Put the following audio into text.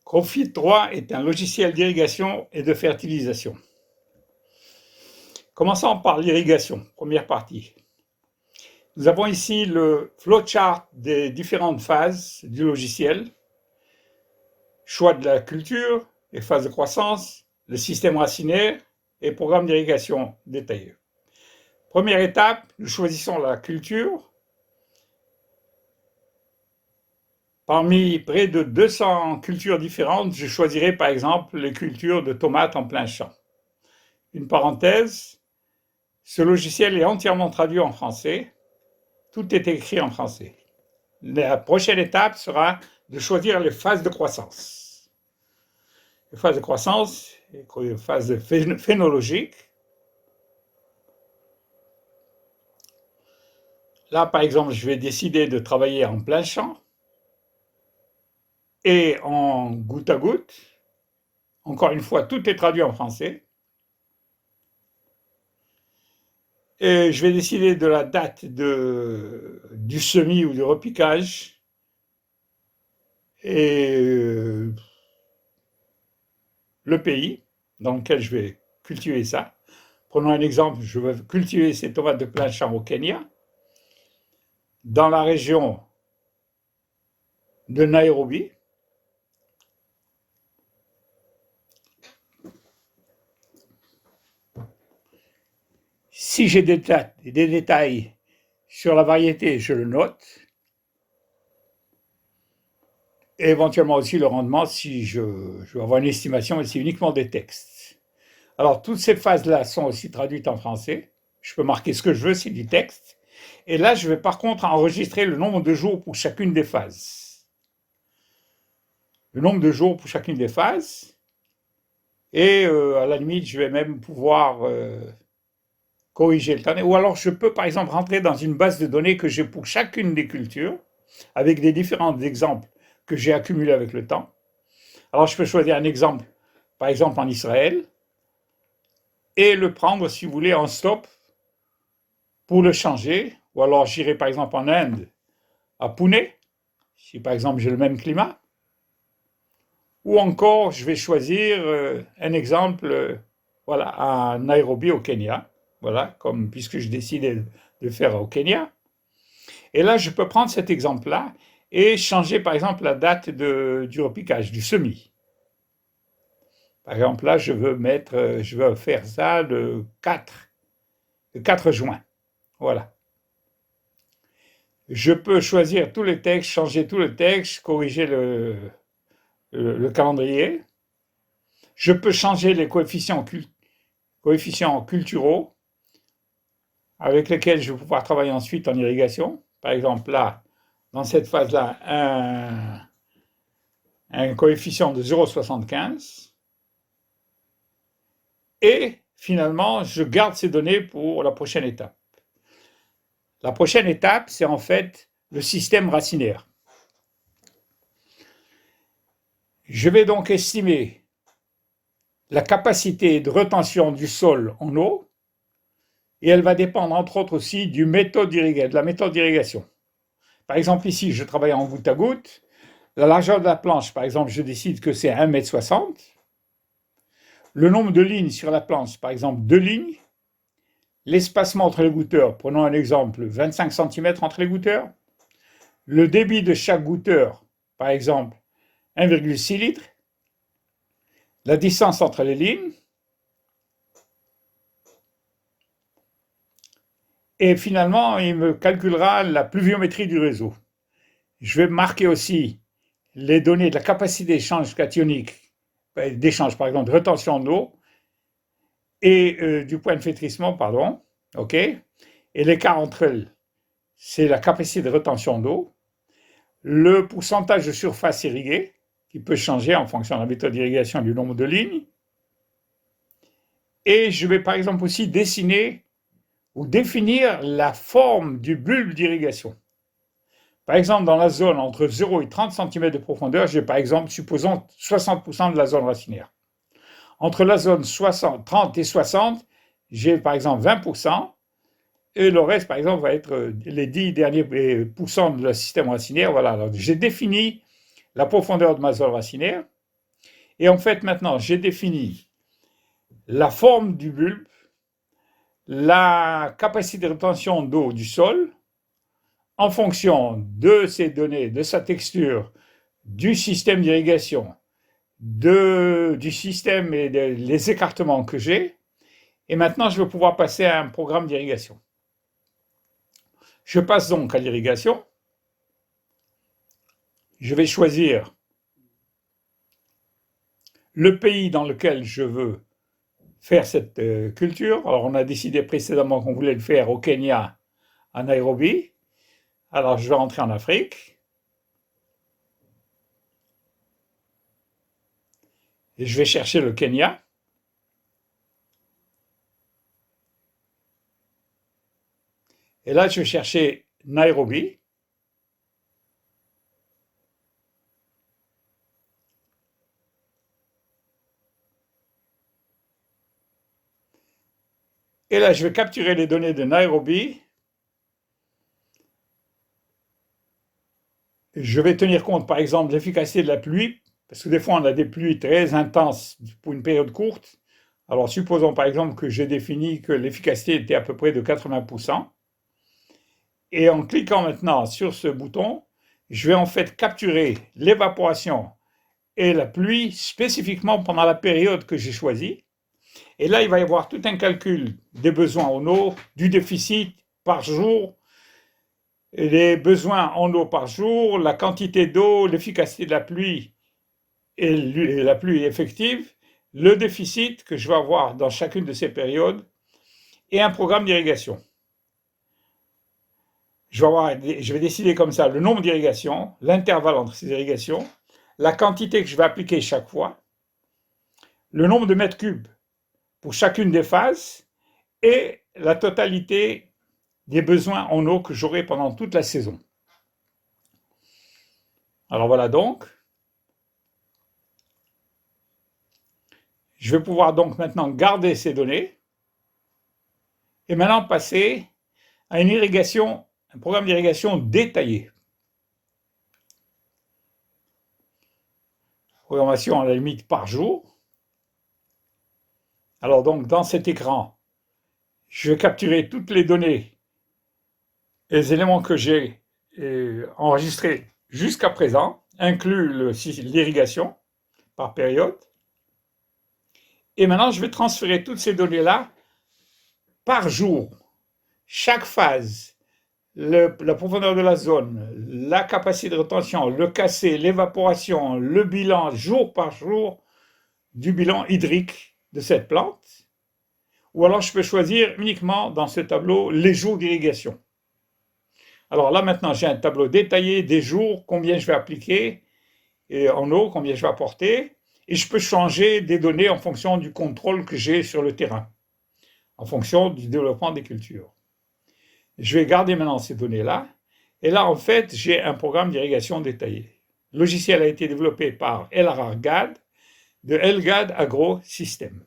Growfit 3 est un logiciel d'irrigation et de fertilisation. Commençons par l'irrigation, première partie. Nous avons ici le flowchart des différentes phases du logiciel. Choix de la culture, les phases de croissance, le système racinaire et programme d'irrigation détaillé. Première étape, nous choisissons la culture. Parmi près de 200 cultures différentes, je choisirai par exemple les cultures de tomates en plein champ. Une parenthèse, ce logiciel est entièrement traduit en français. Tout est écrit en français. La prochaine étape sera de choisir les phases de croissance. Les phases de croissance, les phases phénologiques. Là, par exemple, je vais décider de travailler en plein champ et en goutte à goutte. Encore une fois, tout est traduit en français. Et je vais décider de la date du semis ou du repiquage et le pays dans lequel je vais cultiver ça. Prenons un exemple, je vais cultiver ces tomates de plein champ au Kenya, dans la région de Nairobi. Si j'ai des détails sur la variété, je le note. Et éventuellement aussi le rendement si je veux avoir une estimation, mais c'est uniquement des textes. Alors, toutes ces phases-là sont aussi traduites en français. Je peux marquer ce que je veux, c'est du texte. Et là, je vais par contre enregistrer le nombre de jours pour chacune des phases. Le nombre de jours pour chacune des phases. Et à la limite, je vais même pouvoir corriger le temps. Ou alors, je peux par exemple rentrer dans une base de données que j'ai pour chacune des cultures, avec des différents exemples que j'ai accumulés avec le temps. Alors, je peux choisir un exemple, par exemple en Israël, et le prendre, si vous voulez, en stop pour le changer. Ou alors, j'irai par exemple en Inde, à Pune, si par exemple j'ai le même climat. Ou encore, je vais choisir un exemple, voilà, à Nairobi, au Kenya. Voilà, comme puisque je décidais de faire au Kenya. Et là, je peux prendre cet exemple-là et changer, par exemple, la date du repiquage, du semis. Par exemple, là, je veux faire ça le 4 juin. Voilà. Je peux choisir tous les textes, changer tous les textes, corriger le calendrier. Je peux changer les coefficients culturaux avec lesquels je vais pouvoir travailler ensuite en irrigation. Par exemple, là, dans cette phase-là, un coefficient de 0,75. Et finalement, je garde ces données pour la prochaine étape. La prochaine étape, c'est en fait le système racinaire. Je vais donc estimer la capacité de rétention du sol en eau, et elle va dépendre entre autres aussi de la méthode d'irrigation. Par exemple, ici, je travaille en goutte à goutte. La largeur de la planche, par exemple, je décide que c'est 1,60 m. Le nombre de lignes sur la planche, par exemple, 2 lignes. L'espacement entre les goutteurs, prenons un exemple, 25 cm entre les goutteurs. Le débit de chaque goutteur, par exemple, 1,6 litres. La distance entre les lignes. Et finalement, il me calculera la pluviométrie du réseau. Je vais marquer aussi les données de la capacité d'échange cationique, d'échange par exemple de rétention d'eau, et du point de flétrissement, pardon, ok. Et l'écart entre elles, c'est la capacité de rétention d'eau, le pourcentage de surface irriguée, qui peut changer en fonction de la méthode d'irrigation et du nombre de lignes, et je vais par exemple aussi dessiner ou définir la forme du bulbe d'irrigation. Par exemple, dans la zone entre 0 et 30 cm de profondeur, j'ai par exemple, supposons 60% de la zone racinaire. Entre la zone 30 et 60, j'ai par exemple 20%, et le reste, par exemple, va être les 10 derniers pourcents de le système racinaire. Voilà, alors j'ai défini la profondeur de ma zone racinaire, Et en fait, maintenant, j'ai défini la forme du bulbe, la capacité de rétention d'eau du sol, en fonction de ces données, de sa texture, du système d'irrigation, du système et des écartements que j'ai. Et maintenant, je vais pouvoir passer à un programme d'irrigation. Je passe donc à l'irrigation. Je vais choisir le pays dans lequel je veux faire cette culture. Alors, on a décidé précédemment qu'on voulait le faire au Kenya, à Nairobi. Alors, je vais rentrer en Afrique. Et je vais chercher le Kenya. Et là, je vais chercher Nairobi. Et là, je vais capturer les données de Nairobi. Je vais tenir compte, par exemple, de l'efficacité de la pluie, parce que des fois, on a des pluies très intenses pour une période courte. Alors, supposons, par exemple, que j'ai défini que l'efficacité était à peu près de 80%. Et en cliquant maintenant sur ce bouton, je vais en fait capturer l'évaporation et la pluie spécifiquement pendant la période que j'ai choisie. Et là, il va y avoir tout un calcul des besoins en eau, du déficit par jour, les besoins en eau par jour, la quantité d'eau, l'efficacité de la pluie et la pluie effective, le déficit que je vais avoir dans chacune de ces périodes et un programme d'irrigation. Je vais décider comme ça le nombre d'irrigations, l'intervalle entre ces irrigations, la quantité que je vais appliquer chaque fois, le nombre de mètres cubes pour chacune des phases et la totalité des besoins en eau que j'aurai pendant toute la saison. Alors voilà donc. Je vais pouvoir donc maintenant garder ces données et maintenant passer à une irrigation, un programme d'irrigation détaillé. Programmation à la limite par jour. Alors donc dans cet écran, je vais capturer toutes les données, les éléments que j'ai enregistrés jusqu'à présent, inclus l'irrigation par période. Et maintenant, je vais transférer toutes ces données-là par jour. Chaque phase, la profondeur de la zone, la capacité de rétention, le cassé, l'évaporation, le bilan jour par jour du bilan hydrique de cette plante. Ou alors je peux choisir uniquement dans ce tableau les jours d'irrigation. Alors là maintenant j'ai un tableau détaillé des jours, combien je vais appliquer en eau, combien je vais apporter, et je peux changer des données en fonction du contrôle que j'ai sur le terrain, en fonction du développement des cultures. Je vais garder maintenant ces données-là, et là en fait j'ai un programme d'irrigation détaillé. Le logiciel a été développé par Elrar Gad de Elgad Agro System.